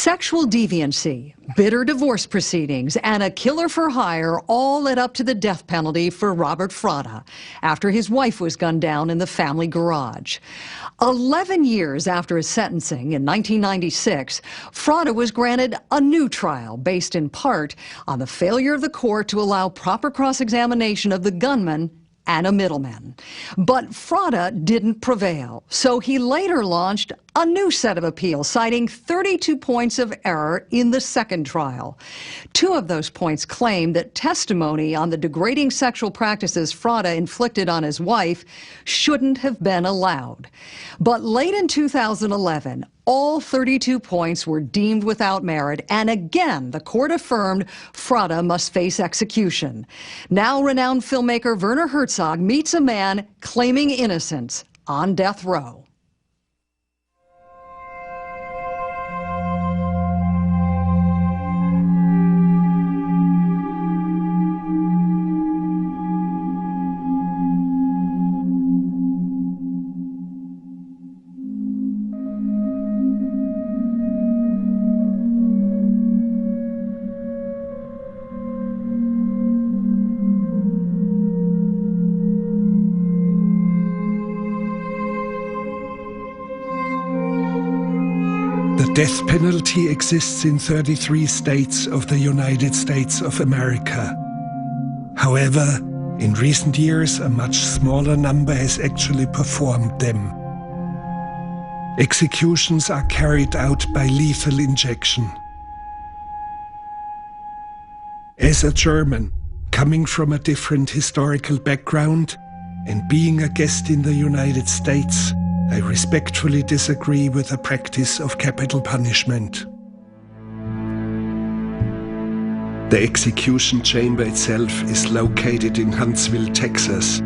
Sexual deviancy, bitter divorce proceedings, and a killer for hire all led up to the death penalty for Robert Fratta after his wife was gunned down in the family garage. 11 years after his sentencing in 1996, Fratta was granted a new trial based in part on the failure of the court to allow proper cross-examination of the gunman and a middleman. But Fratta didn't prevail, so he later launched a new set of appeals, citing 32 points of error in the second trial. 2 of those points claim that testimony on the degrading sexual practices Fratta inflicted on his wife shouldn't have been allowed. But late in 2011, all 32 points were deemed without merit, and again, the court affirmed Fratta must face execution. Now, renowned filmmaker Werner Herzog meets a man claiming innocence on death row. The death penalty exists in 33 states of the United States of America. However, in recent years, a much smaller number has actually performed them. Executions are carried out by lethal injection. As a German, coming from a different historical background and being a guest in the United States, I respectfully disagree with the practice of capital punishment. The execution chamber itself is located in Huntsville, Texas.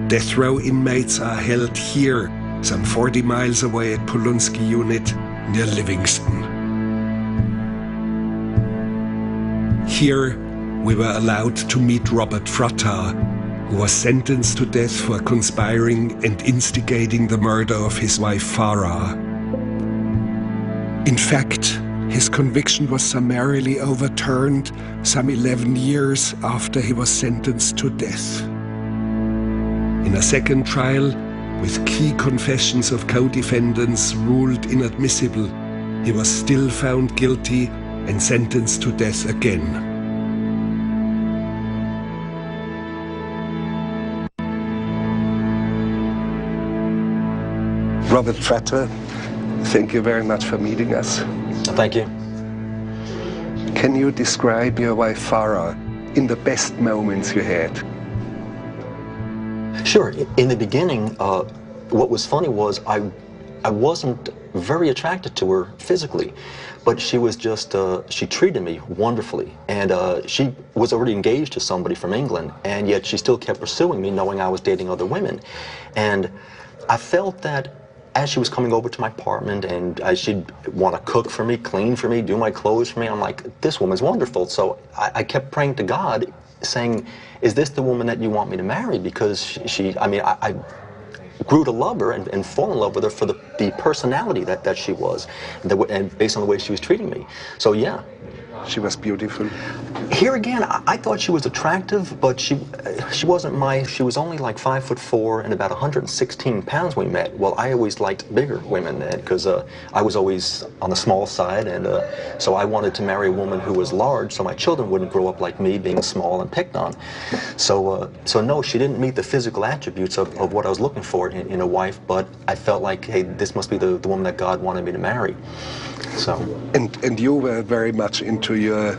Death row inmates are held here, some 40 miles away at Polunsky Unit near Livingston. Here, we were allowed to meet Robert Fratta, who was sentenced to death for conspiring and instigating the murder of his wife Farah. In fact, his conviction was summarily overturned some 11 years after he was sentenced to death. In a second trial, with key confessions of co-defendants ruled inadmissible, he was still found guilty and sentenced to death again. Robert Fratta, thank you very much for meeting us. Thank you. Can you describe your wife Farah in the best moments you had? Sure. In the beginning, what was funny was I wasn't very attracted to her physically, but she was just, she treated me wonderfully. And she was already engaged to somebody from England, and yet she still kept pursuing me, knowing I was dating other women. And I felt that as she was coming over to my apartment and she'd want to cook for me, clean for me, do my clothes for me, I'm like, this woman's wonderful. So I kept praying to God, saying, is this the woman that you want me to marry? Because I grew to love her and fall in love with her for the personality that she was, and based on the way she was treating me. So yeah. She was beautiful. Here again, I thought she was attractive, but she wasn't she was only like 5'4" and about 116 pounds when we met. Well, I always liked bigger women because I was always on the small side, and so I wanted to marry a woman who was large so my children wouldn't grow up like me, being small and picked on. So no, she didn't meet the physical attributes of what I was looking for in a wife, but I felt like, hey, this must be the woman that God wanted me to marry. So. And you were very much into your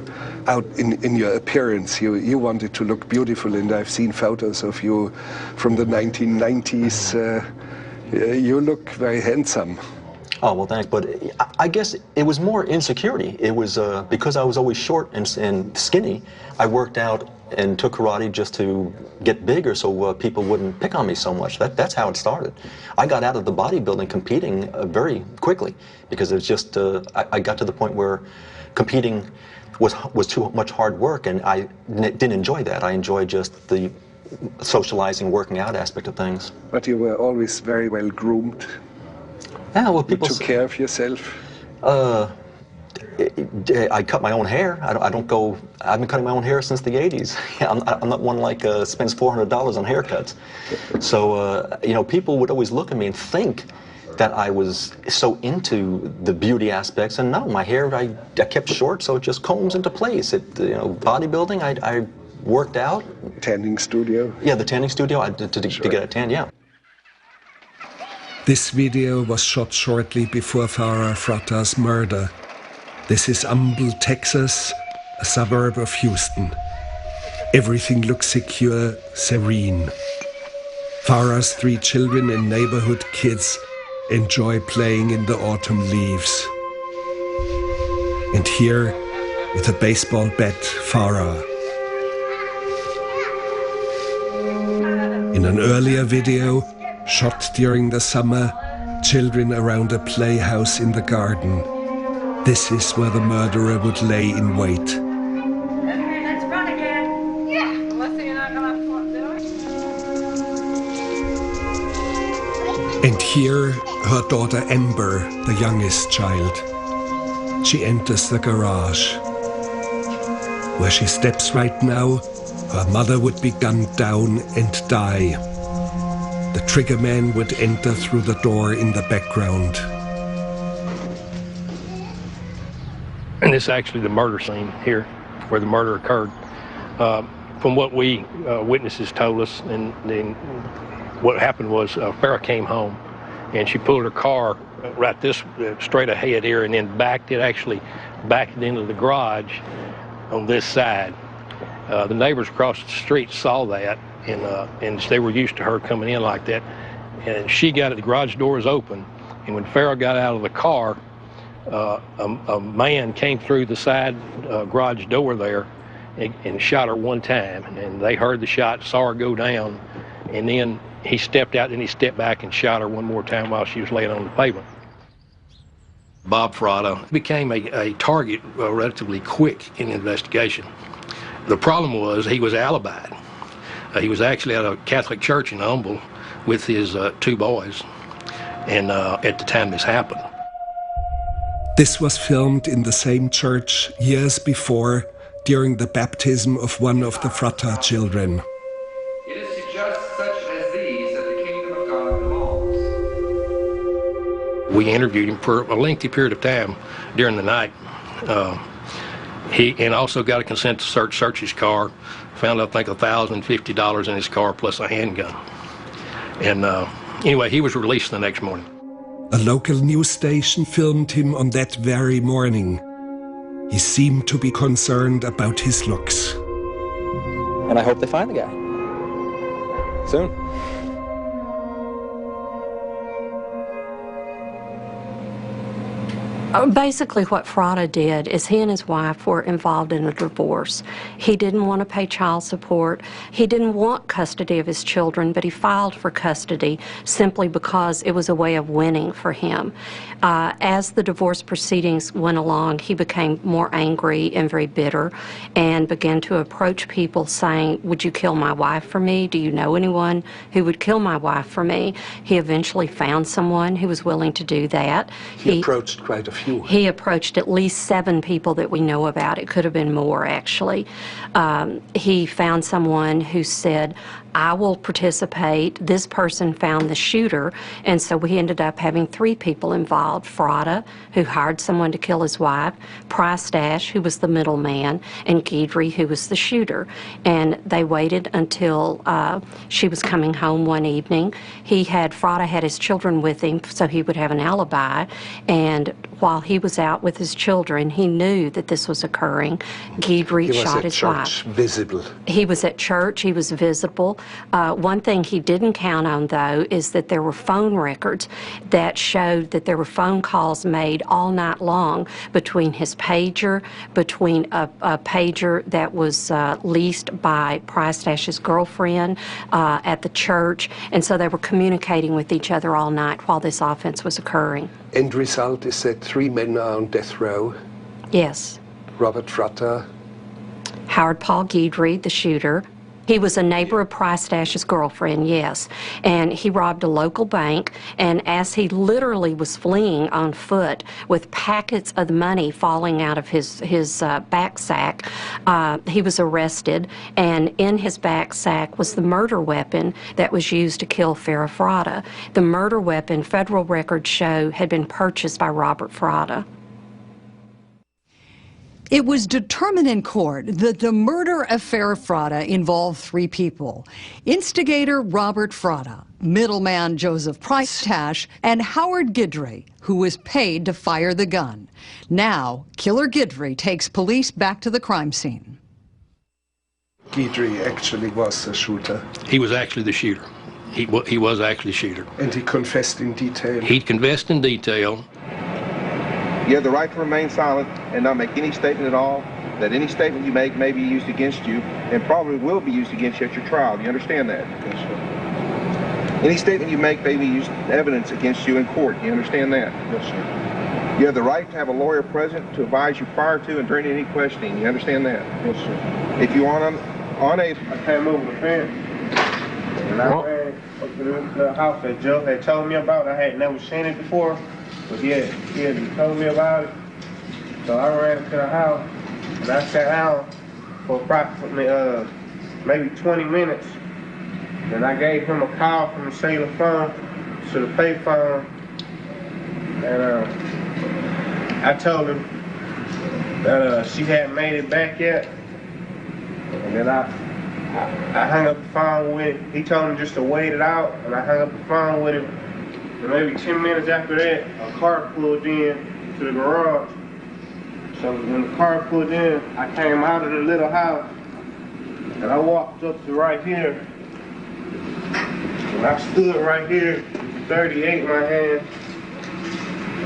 in your appearance. You wanted to look beautiful, and I've seen photos of you from the 1990s. You look very handsome. Oh, well, thanks. But I guess it was more insecurity. It was because I was always short and skinny. I worked out and took karate just to get bigger so people wouldn't pick on me so much. That's how it started. I got out of the bodybuilding competing very quickly because it was just, I got to the point where competing was too much hard work, and I didn't enjoy that. I enjoyed just the socializing, working out aspect of things. But you were always very well groomed. Yeah, well, people took care of yourself. I cut my own hair. I don't go. I've been cutting my own hair since the '80s. I'm not one like spends $400 on haircuts. So you know, people would always look at me and think that I was so into the beauty aspects, and no, my hair I kept short, so it just combs into place. You know, bodybuilding, I worked out. Tanning studio? Yeah, the tanning studio, to get a tan, yeah. This video was shot shortly before Farrah Fratta's murder. This is Humble, Texas, a suburb of Houston. Everything looks secure, serene. Farrah's 3 children and neighborhood kids enjoy playing in the autumn leaves. And here, with a baseball bat, Farrah. In an earlier video, shot during the summer, children around a playhouse in the garden. This is where the murderer would lay in wait. Let's run again. Yeah. Unless you're not gonna do it. And here, her daughter Amber, the youngest child. She enters the garage. Where she steps right now, her mother would be gunned down and die. The trigger man would enter through the door in the background. And this is actually the murder scene here, where the murder occurred. From what we witnesses told us, and then what happened was Farrah came home, and she pulled her car right this straight ahead here, and then backed it into the garage on this side. The neighbors across the street saw that, and they were used to her coming in like that. And she got it, the garage doors open, and when Farrah got out of the car, a man came through the side garage door there and shot her one time. And they heard the shot, saw her go down, and then he stepped out, and he stepped back and shot her one more time while she was laying on the pavement. Bob Fratta became a target relatively quick in the investigation. The problem was he was alibied. He was actually at a Catholic church in Humble with his 2 boys, and at the time this happened. This was filmed in the same church years before, during the baptism of one of the Fratta children. It is to just such as these that the kingdom of God belongs. We interviewed him for a lengthy period of time during the night. He also got a consent to search his car. Found, I think, $1,050 in his car plus a handgun. And anyway, he was released the next morning. A local news station filmed him on that very morning. He seemed to be concerned about his looks. And I hope they find the guy soon. Basically what Fratta did is he and his wife were involved in a divorce. He didn't want to pay child support. He didn't want custody of his children, but he filed for custody simply because it was a way of winning for him. As the divorce proceedings went along, he became more angry and very bitter and began to approach people saying, "Would you kill my wife for me? Do you know anyone who would kill my wife for me?" He eventually found someone who was willing to do that. He approached quite a few. He approached at least 7 people that we know about. It could have been more, actually. He found someone who said, "I will participate." This person found the shooter, and so we ended up having 3 people involved. Fratta, who hired someone to kill his wife, Price Dash, who was the middleman, and Guidry, who was the shooter. And they waited until she was coming home one evening. Fratta had his children with him, so he would have an alibi, and while he was out with his children, he knew that this was occurring. Guidry shot his wife. He was at church, visible. He was at church, he was visible. One thing he didn't count on, though, is that there were phone records that showed that there were phone calls made all night long between his pager, between a pager that was leased by Price Dash's girlfriend at the church, and so they were communicating with each other all night while this offense was occurring. End result is that 3 men are on death row. Yes. Robert Fratta, Howard Paul Guidry, the shooter, He was a neighbor of Price Dash's girlfriend, yes. And he robbed a local bank, and as he literally was fleeing on foot with packets of money falling out of his back sack, he was arrested, and in his back sack was the murder weapon that was used to kill Farrah Fratta. The murder weapon, federal records show, had been purchased by Robert Fratta. It was determined in court that the murder of Farrah Fratta involved 3 people: instigator Robert Fratta, middleman Joseph Price-Tash, and Howard Guidry, who was paid to fire the gun. Now, Killer Guidry takes police back to the crime scene. Guidry actually was the shooter. He was actually the shooter. He was actually the shooter. And he confessed in detail. He confessed in detail. You have the right to remain silent and not make any statement at all, that any statement you make may be used against you and probably will be used against you at your trial. Do you understand that? Yes, sir. Any statement you make may be used as evidence against you in court. Do you understand that? Yes, sir. You have the right to have a lawyer present to advise you prior to and during any questioning. Do you understand that? Yes, sir. If you are unable... I came over the fence and I ran up to the house that Joe had told me about. I had never seen it before. But he had told me about it, so I ran to the house and I sat down for approximately maybe 20 minutes. And I gave him a call from the cellular phone to the pay phone, and I told him that she hadn't made it back yet. And then I hung up the phone with him. He told me just to wait it out, and I hung up the phone with him. And maybe 10 minutes after that, a car pulled in to the garage. So when the car pulled in, I came out of the little house and I walked up to right here. And I stood right here with 38 in my hand.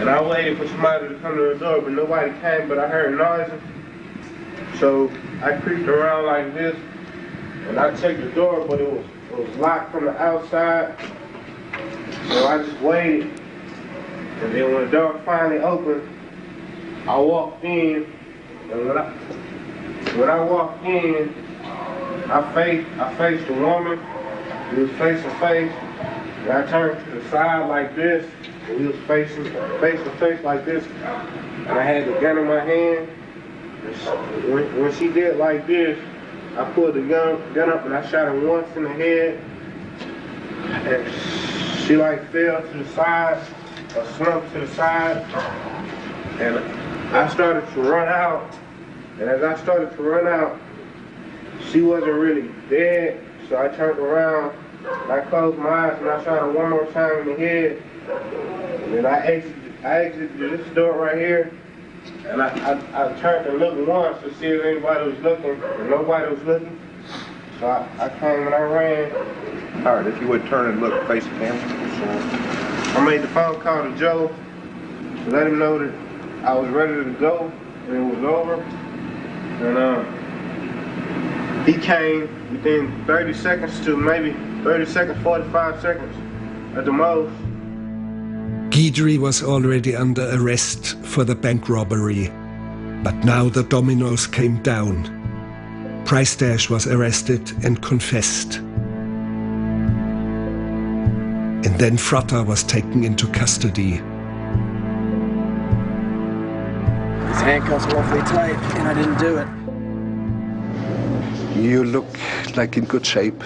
And I waited for somebody to come to the door, but nobody came, but I heard noises. So I creeped around like this and I checked the door, but it was locked from the outside. So I just waited, and then when the door finally opened, I walked in, and when I walked in, I faced the woman. We was face to face, and I turned to the side like this, and we was face to face like this, and I had the gun in my hand. And when she did like this, I pulled the gun up and I shot her once in the head, and she like fell to the side, or slumped to the side, and I started to run out. And as I started to run out, she wasn't really dead, so I turned around, and I closed my eyes, and I shot her one more time in the head. And then I exited this door right here, and I turned to look once to see if anybody was looking, and nobody was looking. So I came and I ran. All right, if you would turn and look, face the camera. I made the phone call to Joe to let him know that I was ready to go and it was over. And he came within 30 seconds to maybe 30 seconds, 45 seconds at the most. Guidry was already under arrest for the bank robbery, but now the dominoes came down. Price-Tash was arrested and confessed. And then Fratta was taken into custody. His handcuffs were awfully tight, and I didn't do it. You look like in good shape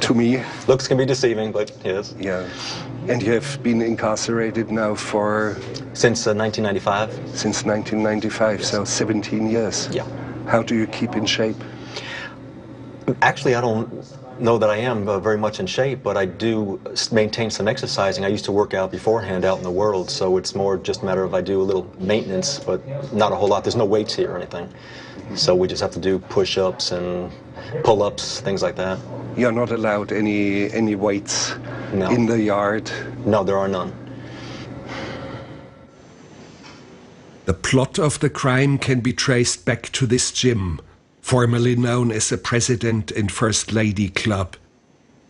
to me. Looks can be deceiving, but yes. Yeah. And you have been incarcerated now for... Since 1995. Since 1995, yes. So 17 years. Yeah. How do you keep in shape? Actually, I don't know that I am very much in shape, but I do maintain some exercising. I used to work out beforehand out in the world, so it's more just a matter of I do a little maintenance, but not a whole lot. There's no weights here or anything. So we just have to do push-ups and pull-ups, things like that. You're not allowed any weights in the yard? No, there are none. The plot of the crime can be traced back to this gym, formerly known as the President and First Lady Club.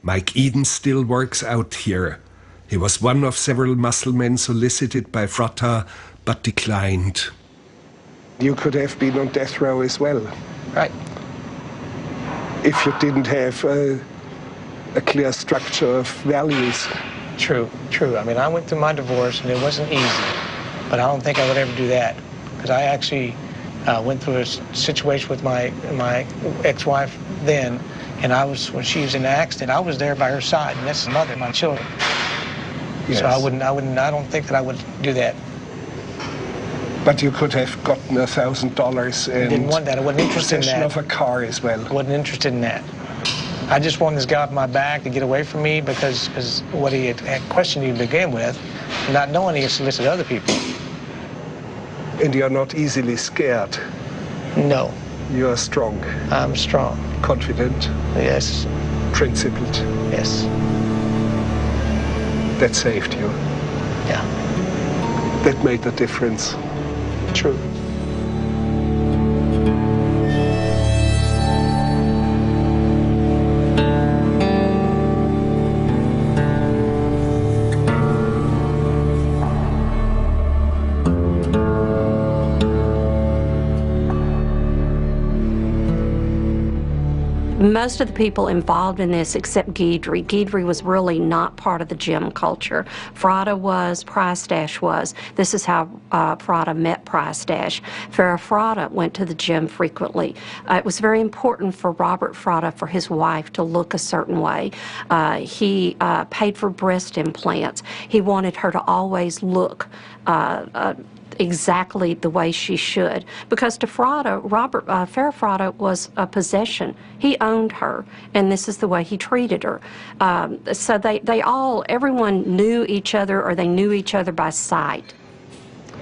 Mike Eden still works out here. He was one of several muscle men solicited by Fratta, but declined. You could have been on death row as well. Right. if you didn't have a clear structure of values. True, true. I mean, I went through my divorce and it wasn't easy, but I don't think I would ever do that, because I actually went through a situation with my ex-wife then, and when she was in an accident, I was there by her side, and that's the mother of my children. Yes. So I don't think that I would do that. But you could have gotten $1,000 and didn't want that. I wasn't interested in possession that. of a car as well. I wasn't interested in that. I just wanted this guy off my back to get away from me, because what he had questioned me to begin with, not knowing he had solicited other people. And you're not easily scared? No. You are strong? I'm strong. Confident? Yes. Principled? Yes. That saved you? Yeah. That made the difference? True. Most of the people involved in this, except Guidry was really not part of the gym culture. Fratta was, Price was. This is how Fratta met Price. Farrah Fratta went to the gym frequently. It was very important for Robert Fratta, for his wife, to look a certain way. He paid for breast implants. He wanted her to always look exactly the way she should, because to Fratta, Farrah Fratta was a possession. He owned her, and this is the way he treated her. So everyone knew each other, or they knew each other by sight.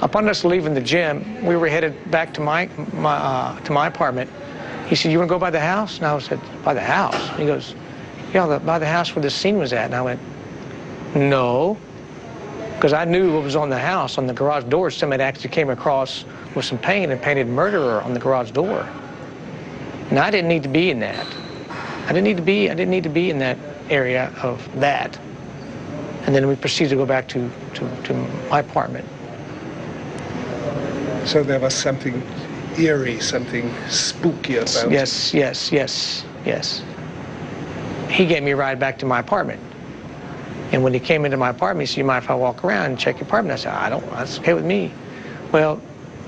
Upon us leaving the gym, we were headed back to my apartment. He said, "You want to go by the house?" And I said, "By the house?" He goes, "Yeah, by the house where the scene was at." And I went, "No." Because I knew what was on the house, on the garage door. Somebody actually came across with some paint and painted murderer on the garage door. And I didn't need to be in that. I didn't need to be in that area of that. And then we proceeded to go back to my apartment. So there was something eerie, something spooky about it. Yes. He gave me a ride back to my apartment. And when he came into my apartment, he said, "You mind if I walk around and check your apartment?" I said, "That's okay with me." Well,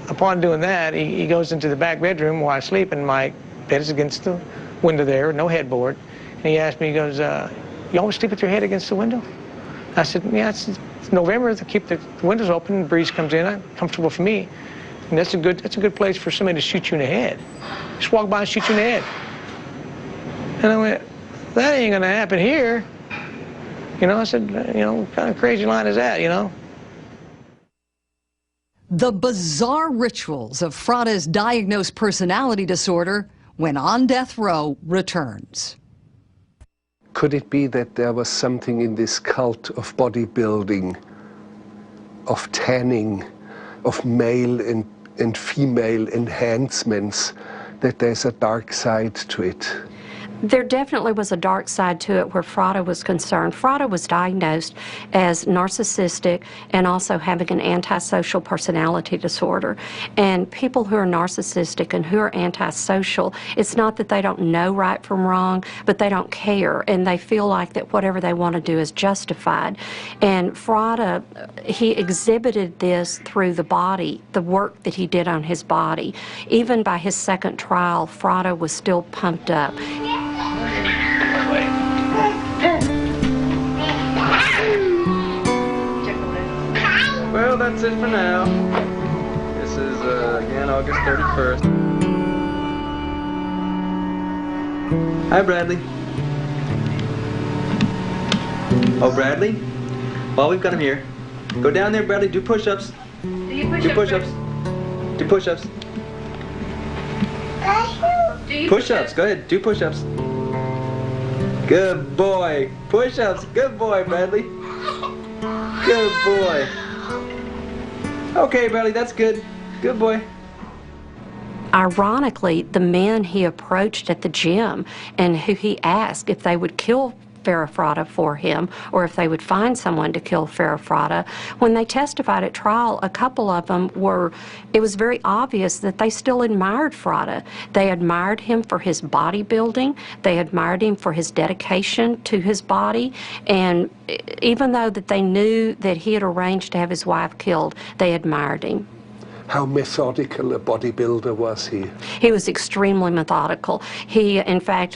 upon doing that, he goes into the back bedroom where I sleep, and my bed is against the window there, no headboard. And he asked me, he goes, "You always sleep with your head against the window?" I said, "Yeah, it's November, to keep the windows open, the breeze comes in, comfortable for me. And that's a good place for somebody to shoot you in the head. Just walk by and shoot you in the head." And I went, "That ain't gonna happen here." You know, I said, what kind of crazy line is that, The bizarre rituals of Fratta's diagnosed personality disorder when on death row returns. Could it be that there was something in this cult of bodybuilding, of tanning, of male and female enhancements, that there's a dark side to it? There definitely was a dark side to it where Fratta was concerned. Fratta was diagnosed as narcissistic and also having an antisocial personality disorder. And people who are narcissistic and who are antisocial, it's not that they don't know right from wrong, but they don't care, and they feel like that whatever they want to do is justified. And Fratta, he exhibited this through the body, the work that he did on his body. Even by his second trial, Fratta was still pumped up. Well, that's it for now. This is, again, August 31st. Hi, Bradley. Oh, Bradley? Well, we've got him here. Go down there, Bradley. Do push-ups. Do push-ups. Do push-ups. Push-ups. Go ahead. Do push-ups. Good boy. Push-ups. Good boy, Bradley. Good boy. Okay, Bradley, that's good. Good boy. Ironically, the men he approached at the gym and who he asked if they would kill Farrah Fratta for him, or if they would find someone to kill Farrah Fratta. When they testified at trial, a couple of them it was very obvious that they still admired Fratta. They admired him for his bodybuilding. They admired him for his dedication to his body. And even though that they knew that he had arranged to have his wife killed, they admired him. How methodical a bodybuilder was he? He was extremely methodical. He, in fact,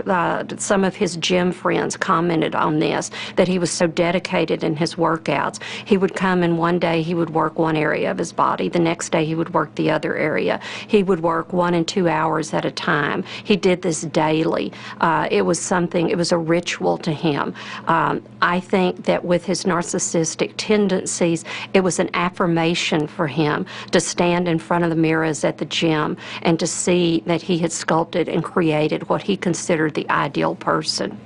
some of his gym friends commented on this, that he was so dedicated in his workouts. He would come and one day he would work one area of his body. The next day he would work the other area. He would work 1 and 2 hours at a time. He did this daily. It was a ritual to him. I think that with his narcissistic tendencies, it was an affirmation for him to stand in front of the mirrors at the gym and to see that he had sculpted and created what he considered the ideal person.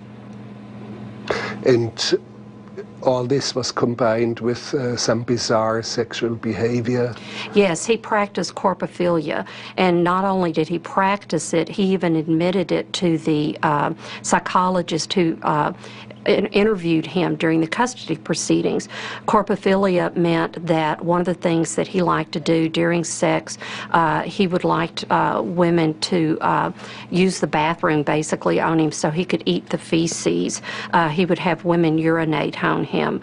And all this was combined with some bizarre sexual behavior? Yes, he practiced corpophilia, and not only did he practice it, he even admitted it to the psychologist who interviewed him during the custody proceedings. Corpophilia meant that one of the things that he liked to do during sex, he would like women to use the bathroom basically on him so he could eat the feces. He would have women urinate on him.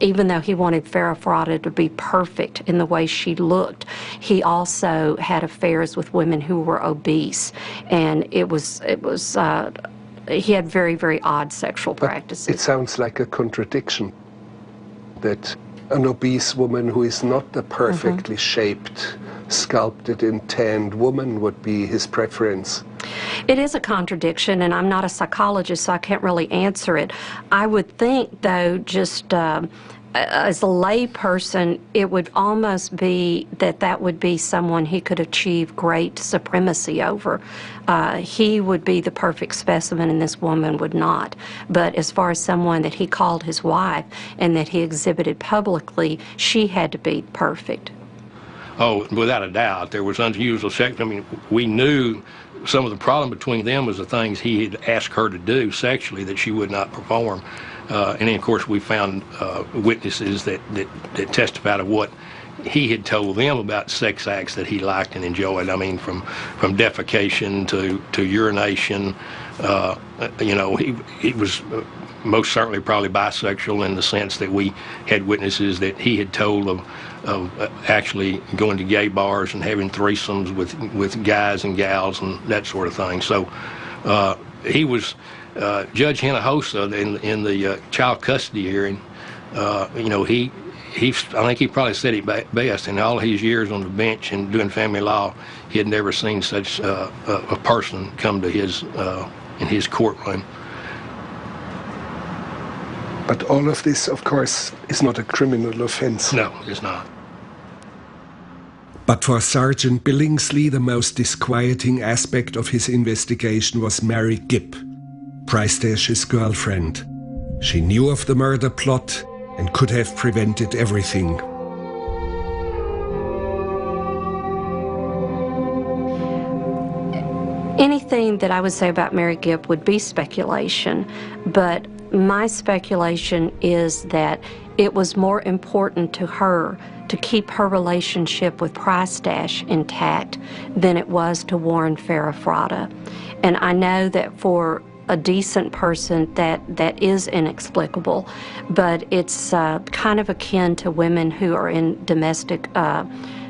Even though he wanted Farrah Fratta to be perfect in the way she looked, he also had affairs with women who were obese, and he had very, very odd sexual practices. It sounds like a contradiction that an obese woman who is not a perfectly shaped, sculpted and tanned woman would be his preference. It is a contradiction, and I'm not a psychologist, so I can't really answer it. I would think, though, just as a lay person, it would almost be that would be someone he could achieve great supremacy over. He would be the perfect specimen and this woman would not. But as far as someone that he called his wife and that he exhibited publicly, she had to be perfect. Oh, without a doubt, there was unusual sex. I mean, we knew some of the problem between them was the things he had asked her to do sexually that she would not perform. And then, of course, we found witnesses that testified of what he had told them about sex acts that he liked and enjoyed. I mean, from defecation to urination. You know, he was most certainly probably bisexual in the sense that we had witnesses that he had told of actually going to gay bars and having threesomes with guys and gals and that sort of thing. So he was Judge Hinojosa in the child custody hearing. You know, I think he probably said it best. In all his years on the bench and doing family law, he had never seen such a person come to in his courtroom. But all of this, of course, is not a criminal offense. No, it's not. But for Sergeant Billingsley, the most disquieting aspect of his investigation was Mary Gibb, Prystash's girlfriend. She knew of the murder plot and could have prevented everything. Anything that I would say about Mary Gibb would be speculation, but my speculation is that it was more important to her to keep her relationship with Prystash intact than it was to warn Farrah Fratta. And I know that for a decent person that is inexplicable, but it's kind of akin to women who are in domestic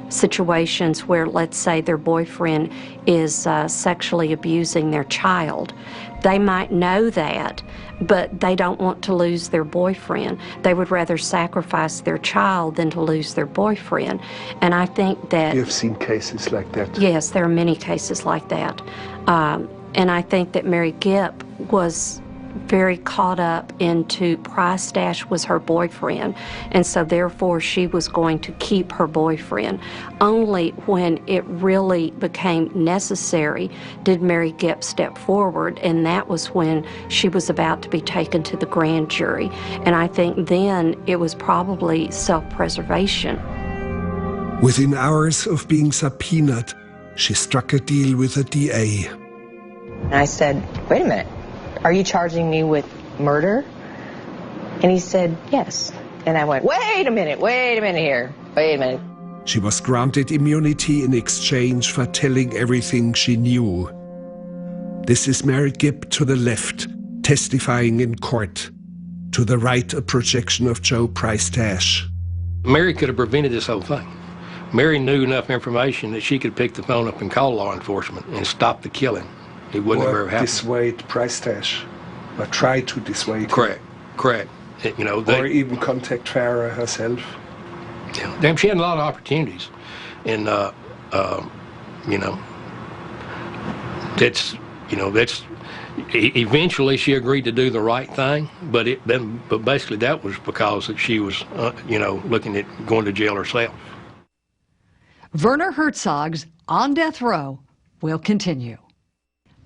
situations where, let's say, their boyfriend is sexually abusing their child. They might know that, but they don't want to lose their boyfriend. They would rather sacrifice their child than to lose their boyfriend. And I think that... You've seen cases like that? Yes, there are many cases like that. And I think that Mary Gibb was very caught up into Prystash was her boyfriend, and so therefore she was going to keep her boyfriend. Only when it really became necessary did Mary Gibb step forward, and that was when she was about to be taken to the grand jury. And I think then it was probably self-preservation. Within hours of being subpoenaed, she struck a deal with the DA. And I said, wait a minute. Are you charging me with murder? And he said, yes. And I went, wait a minute here. Wait a minute. She was granted immunity in exchange for telling everything she knew. This is Mary Gibb to the left, testifying in court. To the right, a projection of Joe Price-Dash. Mary could have prevented this whole thing. Mary knew enough information that she could pick the phone up and call law enforcement and stop the killing. It wouldn't have ever happened. Dissuade Price-Dash, or try to dissuade. Correct. You know, or even contact Farah herself. Yeah, damn, she had a lot of opportunities, and you know, that's eventually she agreed to do the right thing, but basically that was because that she was you know, looking at going to jail herself. Werner Herzog's On Death Row will continue.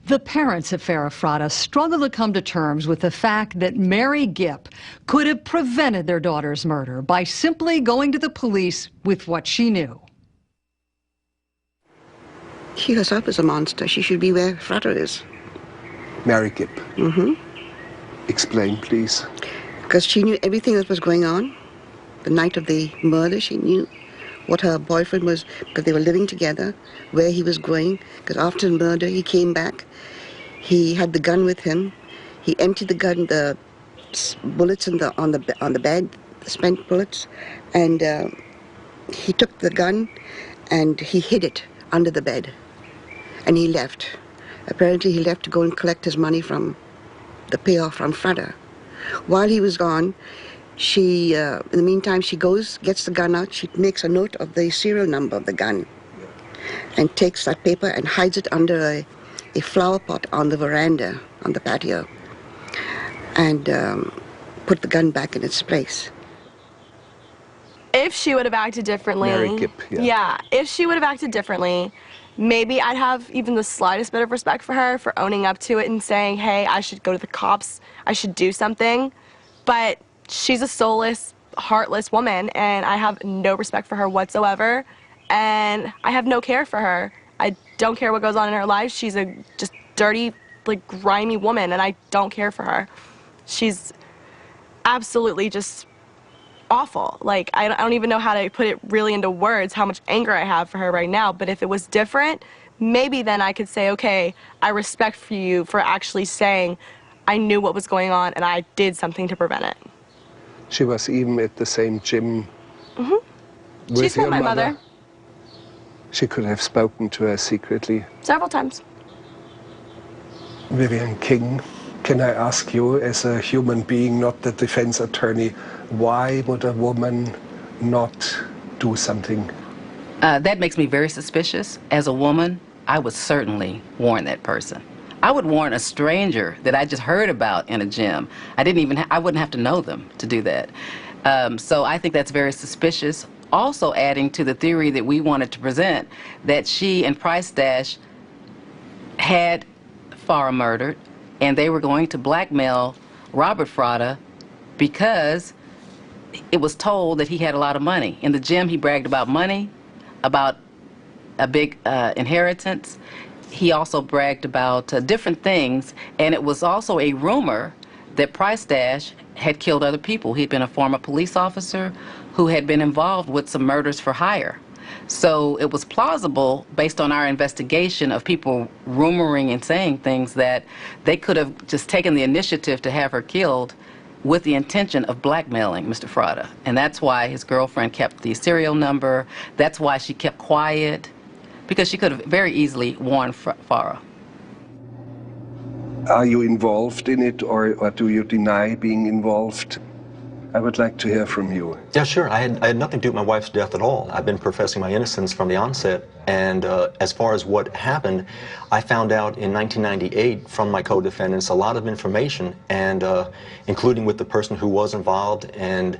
The parents of Farah Fratta struggle to come to terms with the fact that Mary Gibb could have prevented their daughter's murder by simply going to the police with what she knew. She herself is a monster. She should be where Fratta is. Mary Gibb. Mm-hmm. Explain, please. Because she knew everything that was going on. The night of the murder, she knew what her boyfriend was, because they were living together, where he was going. Because after the murder, he came back. He had the gun with him. He emptied the gun, the bullets on the bed, the spent bullets, and he took the gun and he hid it under the bed, and he left. Apparently, he left to go and collect his money from the payoff from Fratta. While he was gone, she, in the meantime, she goes, gets the gun out, she makes a note of the serial number of the gun and takes that paper and hides it under a flower pot on the veranda, on the patio, and put the gun back in its place. If she would have acted differently, Mary Gibb, yeah, if she would have acted differently, maybe I'd have even the slightest bit of respect for her for owning up to it and saying, hey, I should go to the cops, I should do something. But she's a soulless, heartless woman, and I have no respect for her whatsoever, and I have no care for her. I don't care what goes on in her life. She's a just dirty, like, grimy woman, and I don't care for her. She's absolutely just awful. Like, I don't even know how to put it really into words, how much anger I have for her right now, but if it was different, maybe then I could say, okay, I respect for you for actually saying I knew what was going on and I did something to prevent it. She was even at the same gym with She's your my mother. She could have spoken to her secretly. Several times. Vivian King, can I ask you, as a human being, not the defense attorney, why would a woman not do something? That makes me very suspicious. As a woman, I would certainly warn that person. I would warn a stranger that I just heard about in a gym. I wouldn't have to know them to do that. So I think that's very suspicious. Also adding to the theory that we wanted to present, that she and Price-Dash had Farah murdered, and they were going to blackmail Robert Fratta because it was told that he had a lot of money. In the gym, he bragged about money, about a big inheritance. He also bragged about different things, and it was also a rumor that Price-Dash had killed other people. He'd been a former police officer who had been involved with some murders for hire. So it was plausible, based on our investigation of people rumoring and saying things, that they could have just taken the initiative to have her killed with the intention of blackmailing Mr. Fratta. And that's why his girlfriend kept the serial number. That's why she kept quiet, because she could have very easily warned Farah. Are you involved in it, or do you deny being involved? I would like to hear from you. Yeah, sure. I had nothing to do with my wife's death at all. I've been professing my innocence from the onset. And as far as what happened, I found out in 1998 from my co-defendants a lot of information, and including with the person who was involved. And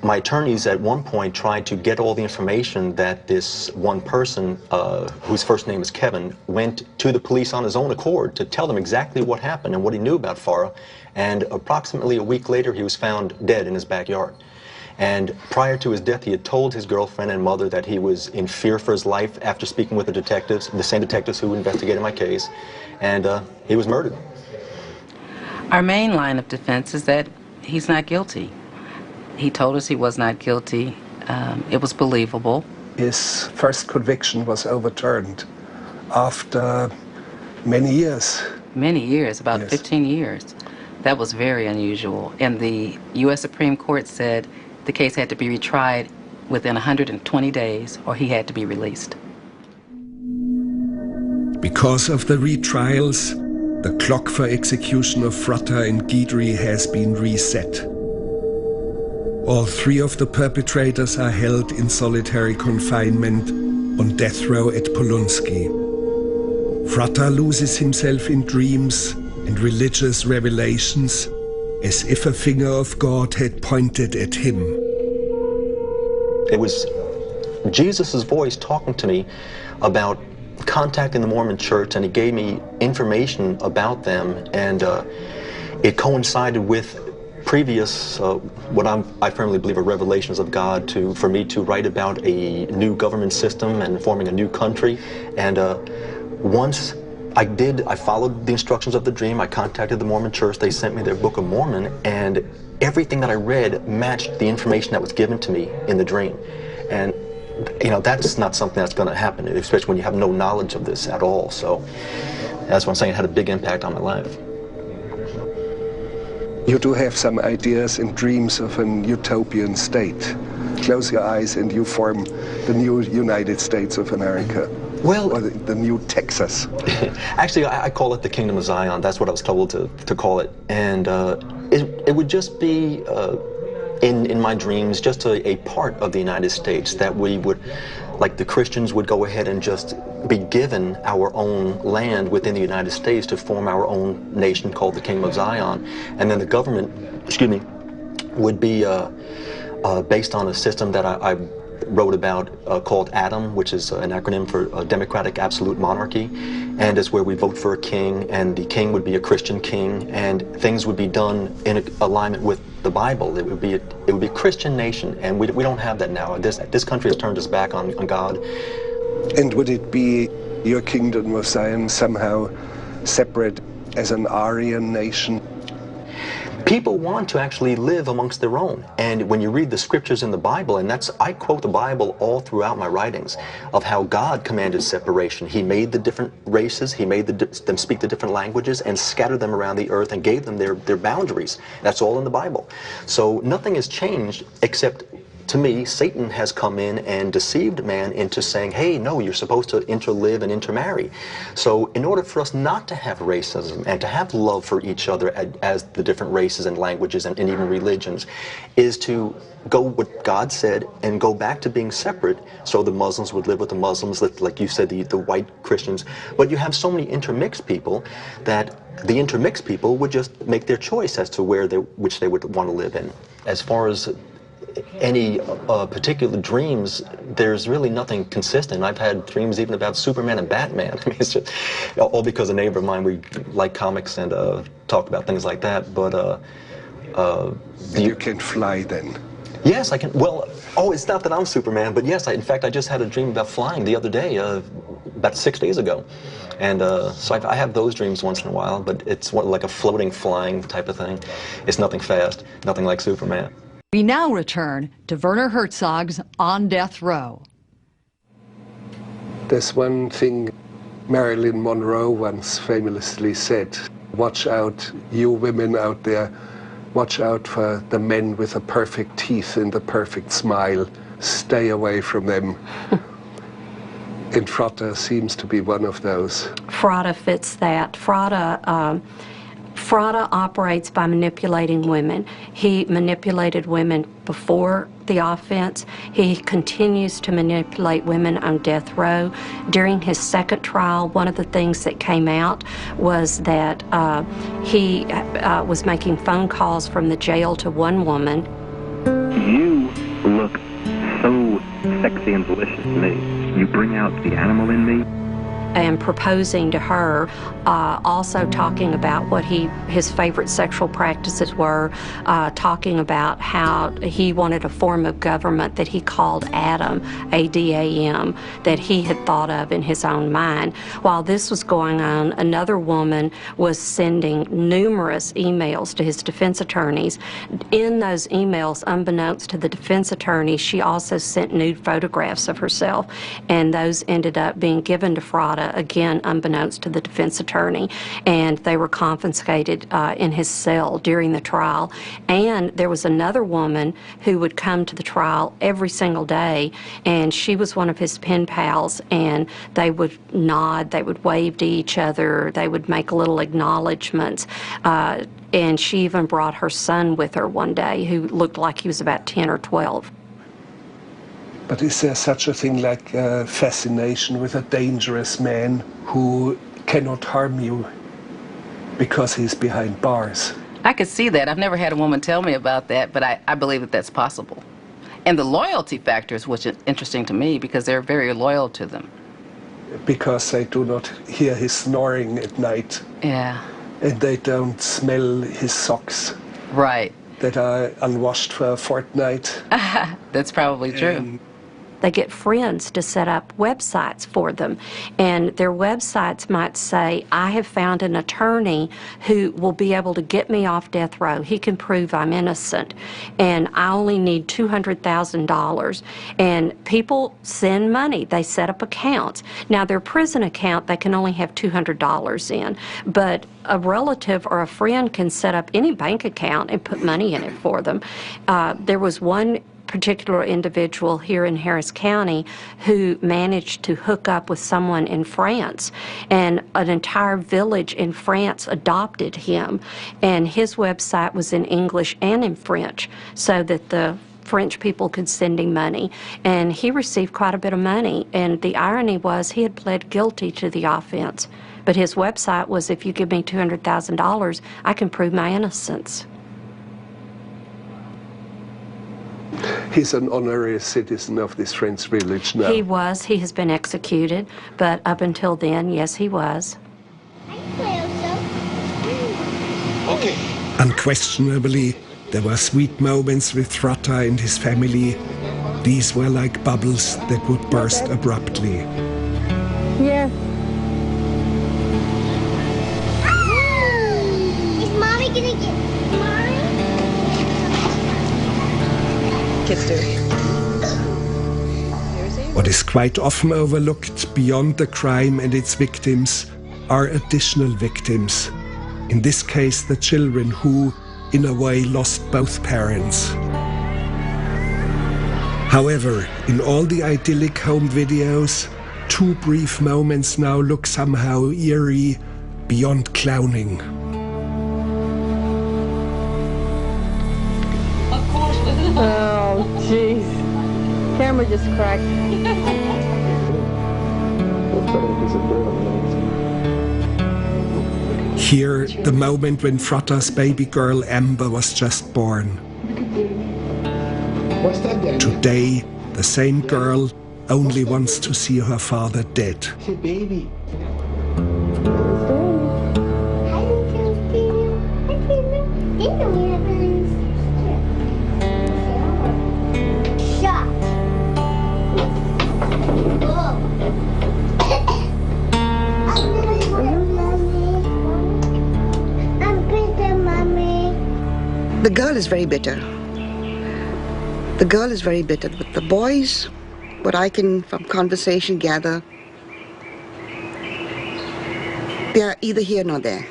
my attorneys at one point tried to get all the information that this one person, whose first name is Kevin, went to the police on his own accord to tell them exactly what happened and what he knew about Farah. And approximately a week later, he was found dead in his backyard. And prior to his death, he had told his girlfriend and mother that he was in fear for his life after speaking with the detectives, the same detectives who investigated my case, and he was murdered. Our main line of defense is that he's not guilty. He told us he was not guilty. It was believable. His first conviction was overturned after many years. Many years, about 15 years. That was very unusual. And the U.S. Supreme Court said the case had to be retried within 120 days or he had to be released. Because of the retrials, the clock for execution of Fratta and Guidry has been reset. All three of the perpetrators are held in solitary confinement on death row at Polonsky. Fratta loses himself in dreams and religious revelations, as if a finger of God had pointed at him. It was Jesus' voice talking to me about contacting the Mormon Church, and he gave me information about them, and it coincided with previous, what I firmly believe are revelations of God for me to write about a new government system and forming a new country. And once I followed the instructions of the dream. I contacted the Mormon Church. They sent me their Book of Mormon, and everything that I read matched the information that was given to me in the dream. And you know, that's not something that's going to happen, especially when you have no knowledge of this at all. So that's what I'm saying. It had a big impact on my life. You do have some ideas and dreams of an utopian state. Close your eyes and you form the new United States of America. Well, or the new Texas. Actually, I call it the Kingdom of Zion. That's what I was told to call it. And it would just be, in my dreams, just a part of the United States that we would, like the Christians would go ahead and just be given our own land within the United States to form our own nation called the Kingdom of Zion. And then the government, would be based on a system that I wrote about called ATOM, which is an acronym for Democratic Absolute Monarchy, and is where we vote for a king, and the king would be a Christian king, and things would be done in alignment with the Bible. It would be a Christian nation, and we don't have that now. This country has turned its back on God. And would it be your Kingdom of Zion somehow separate as an Aryan nation? People want to actually live amongst their own, and when you read the scriptures in the Bible, and I quote the Bible all throughout my writings of how God commanded separation. He made the different races, he made them speak the different languages and scattered them around the earth and gave them their boundaries. That's all in the Bible. So nothing has changed except, to me, Satan has come in and deceived man into saying, hey, no, you're supposed to interlive and intermarry. So in order for us not to have racism and to have love for each other as the different races and languages and even religions, is to go what God said and go back to being separate, so the Muslims would live with the Muslims, like you said, the white Christians. But you have so many intermixed people that the intermixed people would just make their choice as to which they would want to live in. As far as any particular dreams, there's really nothing consistent. I've had dreams even about Superman and Batman. I mean, it's just all because a neighbor of mine, we like comics and talk about things like that. But you can fly then? Yes, I can. Well, it's not that I'm Superman, but yes, in fact, I just had a dream about flying the other day, about 6 days ago. And so I have those dreams once in a while, but it's like a floating, flying type of thing. It's nothing fast, nothing like Superman. We now return to Werner Herzog's On Death Row. There's one thing Marilyn Monroe once famously said: watch out, you women out there, watch out for the men with the perfect teeth and the perfect smile. Stay away from them. And Fratta seems to be one of those. Fratta fits that. Fratta operates by manipulating women. He manipulated women before the offense. He continues to manipulate women on death row. During his second trial, one of the things that came out was that he was making phone calls from the jail to one woman. You look so sexy and delicious to me. You bring out the animal in me. and proposing to her, also talking about what his favorite sexual practices were, talking about how he wanted a form of government that he called Adam, A-D-A-M, that he had thought of in his own mind. While this was going on, another woman was sending numerous emails to his defense attorneys. In those emails, unbeknownst to the defense attorney, she also sent nude photographs of herself, and those ended up being given to Fratta, again unbeknownst to the defense attorney, and they were confiscated in his cell during the trial. And there was another woman who would come to the trial every single day, and she was one of his pen pals, and they would nod, they would wave to each other, they would make little acknowledgments, and she even brought her son with her one day who looked like he was about 10 or 12. But is there such a thing like fascination with a dangerous man who cannot harm you because he's behind bars? I could see that. I've never had a woman tell me about that, but I believe that that's possible. And the loyalty factor is what's interesting to me, because they're very loyal to them. Because they do not hear his snoring at night. Yeah. And they don't smell his socks. Right. That are unwashed for a fortnight. That's probably true. They get friends to set up websites for them, and their websites might say, I have found an attorney who will be able to get me off death row. He can prove I'm innocent, and I only need $200,000. And people send money. They set up accounts. Now, their prison account, they can only have $200 in, but a relative or a friend can set up any bank account and put money in it for them. There was one particular individual here in Harris County who managed to hook up with someone in France, and an entire village in France adopted him, and his website was in English and in French so that the French people could send him money, and he received quite a bit of money. And the irony was he had pled guilty to the offense, but his website was, if you give me $200,000, I can prove my innocence. He's an honorary citizen of this French village now. He was. He has been executed, but up until then, yes, he was. Okay. Unquestionably, there were sweet moments with Fratta and his family. These were like bubbles that would burst abruptly. Yeah. Is Mommy gonna get Mommy? What is quite often overlooked beyond the crime and its victims are additional victims. In this case, the children who, in a way, lost both parents. However, in all the idyllic home videos, two brief moments now look somehow eerie, beyond clowning. Oh, jeez. Camera just cracked. Here, the moment when Fratta's baby girl Amber was just born. Today, the same girl only wants to see her father dead. Baby. The girl is very bitter. The girl is very bitter, but the boys, what I can from conversation gather, they are either here nor there.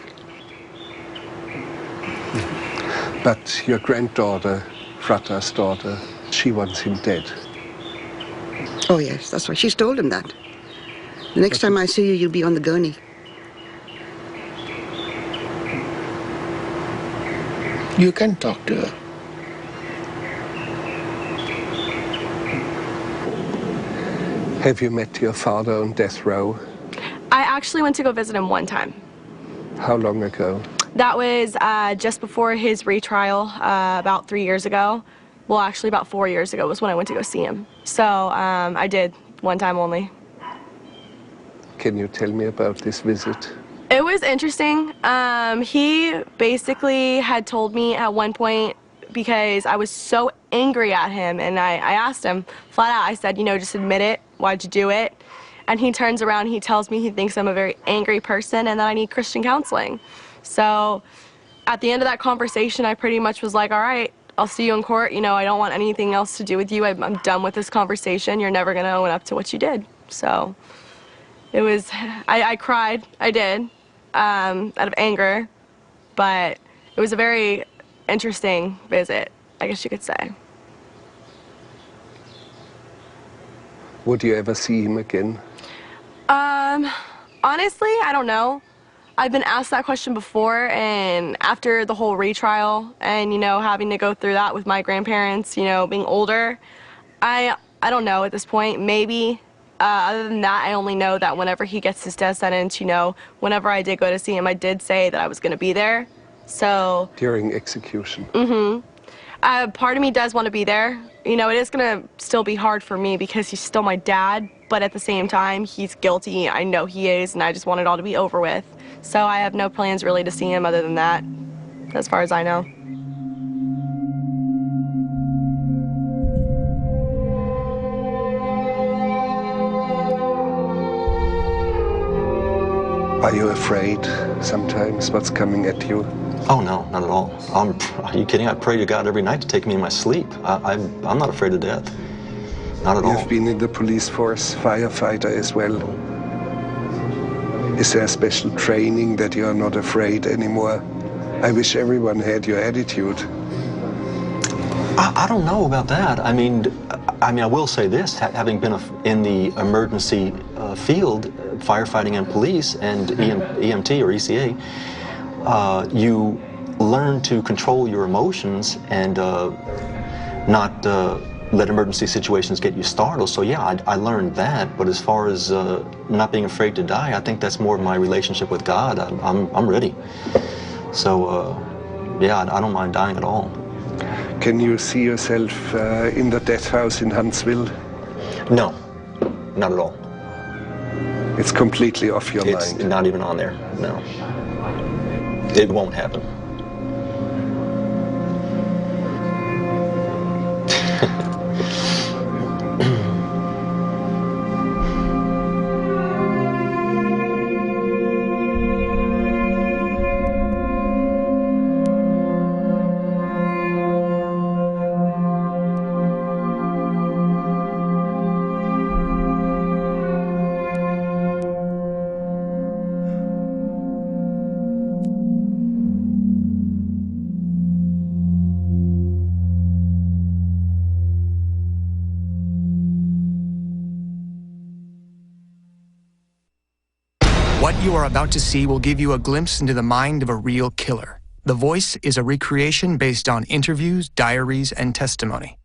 But your granddaughter, Fratta's daughter, she wants him dead. Oh yes, that's why she's told him that. The next time I see you, you'll be on the gurney. You can talk to her. Have you met your father on death row? I actually went to go visit him one time. How long ago? That was just before his retrial, about 3 years ago. Well, actually about 4 years ago was when I went to go see him. So I did one time only. Can you tell me about this visit? It was interesting. He basically had told me at one point, because I was so angry at him, and I asked him flat out, I said, you know, just admit it, why'd you do it? And he turns around, he tells me he thinks I'm a very angry person and that I need Christian counseling. So at the end of that conversation, I pretty much was like, all right, I'll see you in court. You know, I don't want anything else to do with you. I'm done with this conversation. You're never gonna own up to what you did. So it was, I cried, I did, out of anger, but it was a very interesting visit, I guess you could say. Would you ever see him again? Honestly, I don't know. I've been asked that question before, and after the whole retrial and, you know, having to go through that with my grandparents, you know, being older, I don't know at this point. Maybe. Other than that, I only know that whenever he gets his death sentence, you know, whenever I did go to see him, I did say that I was going to be there. So during execution. Part of me does want to be there. You know, it is going to still be hard for me because he's still my dad, but at the same time, he's guilty. I know he is, and I just want it all to be over with. So I have no plans really to see him other than that, as far as I know. Are you afraid sometimes what's coming at you? Oh, no, not at all. Are you kidding? I pray to God every night to take me in my sleep. I'm not afraid of death. Not at all. You've been in the police force, firefighter as well. Is there a special training that you're not afraid anymore? I wish everyone had your attitude. I don't know about that. I mean, I will say this, having been in the emergency field, firefighting and police and EMT or ECA, you learn to control your emotions and not let emergency situations get you startled. So yeah, I learned that, but as far as not being afraid to die, I think that's more of my relationship with God. I'm ready. So yeah, I don't mind dying at all. Can you see yourself in the death house in Huntsville? No, not at all. It's completely off your mind? It's not even on there, no. It won't happen. What you are about to see will give you a glimpse into the mind of a real killer. The voice is a recreation based on interviews, diaries, and testimony.